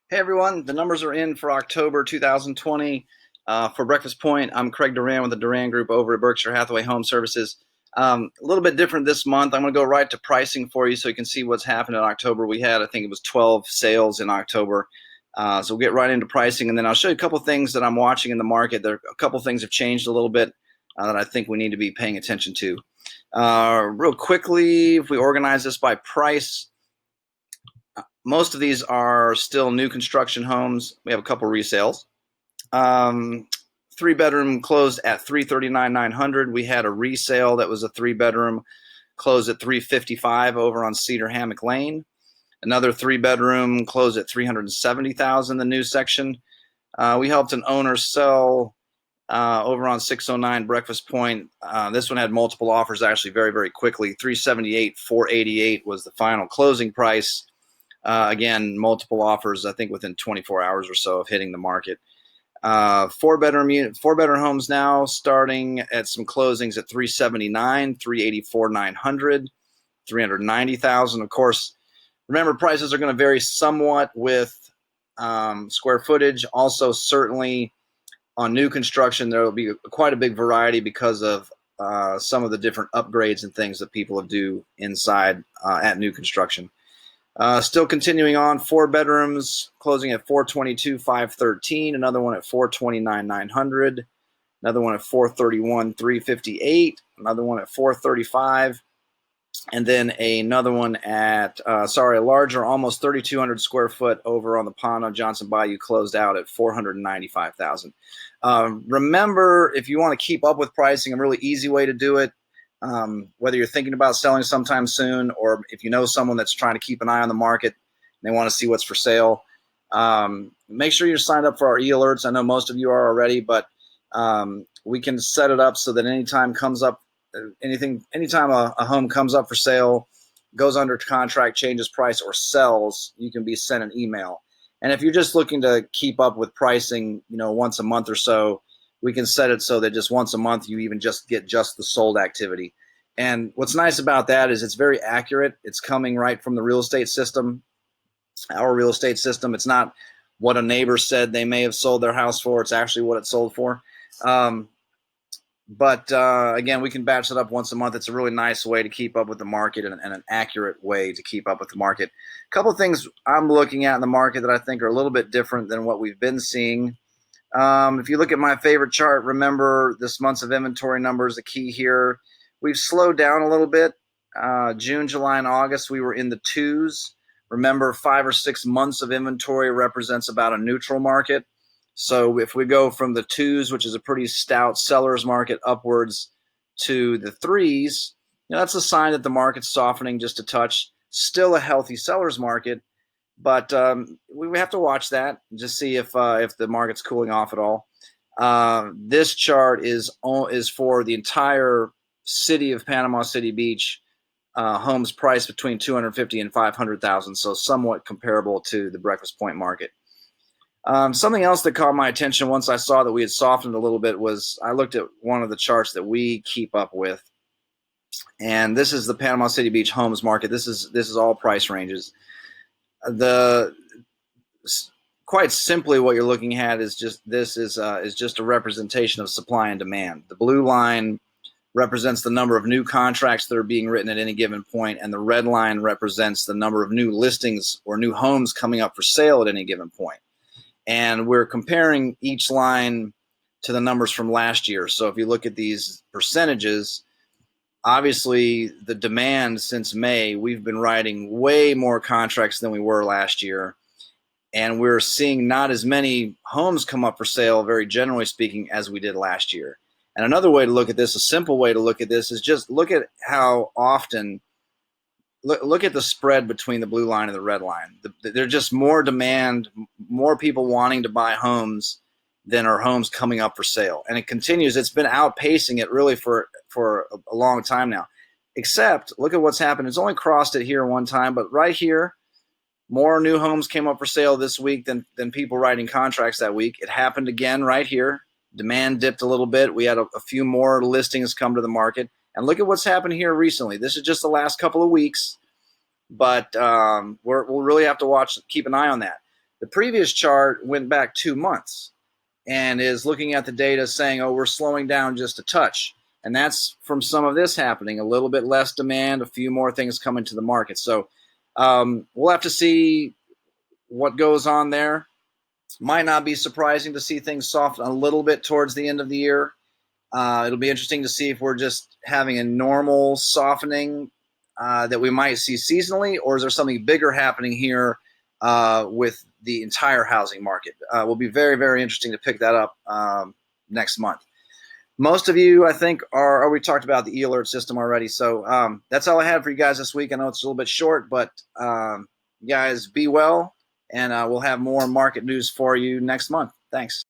Hey everyone, the numbers are in for October 2020 for Breakfast Point. I'm Craig Duran with the Duran Group over at Berkshire Hathaway Home Services. A little bit different this month. I'm going to go right to pricing for you so you can see what's happened in October. We had, I think it was 12 sales in October. So we'll get right into pricing, and then I'll show you a couple things that I'm watching in the market. There, a couple things have changed a little bit that I think we need to be paying attention to. Real quickly, if we organize this by price, most of these are still new construction homes. We have a couple resales. Three bedroom closed at $339,900. We had a resale that was a three bedroom closed at $355 over on Cedar Hammock Lane. Another three bedroom closed at $370,000. The new section. We helped an owner sell over on 609 Breakfast Point. This one had multiple offers actually very, very quickly. $378,000, $488 was the final closing price. Again, multiple offers, I think within 24 hours or so of hitting the market. Four bedroom homes now starting at some closings at $379,000, $384,000, $900, $390,000. Of course, remember prices are going to vary somewhat with square footage. Also, certainly on new construction, there will be quite a big variety because of some of the different upgrades and things that people do inside at new construction. Still continuing on, four bedrooms closing at $422,000, $513,000. Another one at $429,000, $900. Another one at $431,000, $358,000. Another one at $435,000. And then another one at, a larger, almost 3,200 square foot over on the pond on Johnson Bayou closed out at $495,000. Remember, if you want to keep up with pricing, a really easy way to do it, whether you're thinking about selling sometime soon or if you know someone that's trying to keep an eye on the market and they want to see what's for sale, make sure you're signed up for our e-alerts. I know most of you are already, but we can set it up so that anytime a home comes up for sale, goes under contract, changes price, or sells, you can be sent an email. And if you're just looking to keep up with pricing, once a month or so, we can set it so that just once a month you even just get just the sold activity. And what's nice about that is it's very accurate. It's coming right from the real estate system, our real estate system. It's not what a neighbor said they may have sold their house for. It's actually what it sold for. But again, we can batch it up once a month. It's a really nice way to keep up with the market and an accurate way to keep up with the market. A couple of things I'm looking at in the market that I think are a little bit different than what we've been seeing. If you look at my favorite chart, remember this month's of inventory number is the key here. We've slowed down a little bit. June, July, and August, we were in the twos. Remember, 5 or 6 months of inventory represents about a neutral market. So if we go from the twos, which is a pretty stout seller's market, upwards to the threes, that's a sign that the market's softening just a touch. Still a healthy seller's market, but we have to watch that and just see if the market's cooling off at all. This chart is for the entire city of Panama City Beach. Homes priced between $250,000 and $500,000, so somewhat comparable to the Breakfast Point market. Something else that caught my attention once I saw that we had softened a little bit was I looked at one of the charts that we keep up with, and this is the Panama City Beach homes market. This is all price ranges. Quite simply, what you're looking at is just a representation of supply and demand. The blue line represents the number of new contracts that are being written at any given point, and the red line represents the number of new listings or new homes coming up for sale at any given point. And we're comparing each line to the numbers from last year. So if you look at these percentages, obviously the demand since May, we've been writing way more contracts than we were last year. And we're seeing not as many homes come up for sale, very generally speaking, as we did last year. And another way to look at this, a simple way to look at this, is just look at how often, look at the spread between the blue line and the red line. There's just more demand, more people wanting to buy homes than are homes coming up for sale. And it continues. It's been outpacing it really for a long time now. Except, look at what's happened. It's only crossed it here one time, but right here, more new homes came up for sale this week than people writing contracts that week. It happened again right here. Demand dipped a little bit. We had a few more listings come to the market. And look at what's happened here recently. This is just the last couple of weeks, but we'll really have to keep an eye on that. The previous chart went back 2 months and is looking at the data saying, oh, we're slowing down just a touch. And that's from some of this happening, a little bit less demand, a few more things coming to the market. So we'll have to see what goes on there. Might not be surprising to see things soften a little bit towards the end of the year. It'll be interesting to see if we're just having a normal softening that we might see seasonally, or is there something bigger happening here with the entire housing market? Will be very, very interesting to pick that up next month. Most of you, I think, we talked about the e-alert system already. So that's all I have for you guys this week. I know it's a little bit short, but you guys be well, and we'll have more market news for you next month. Thanks.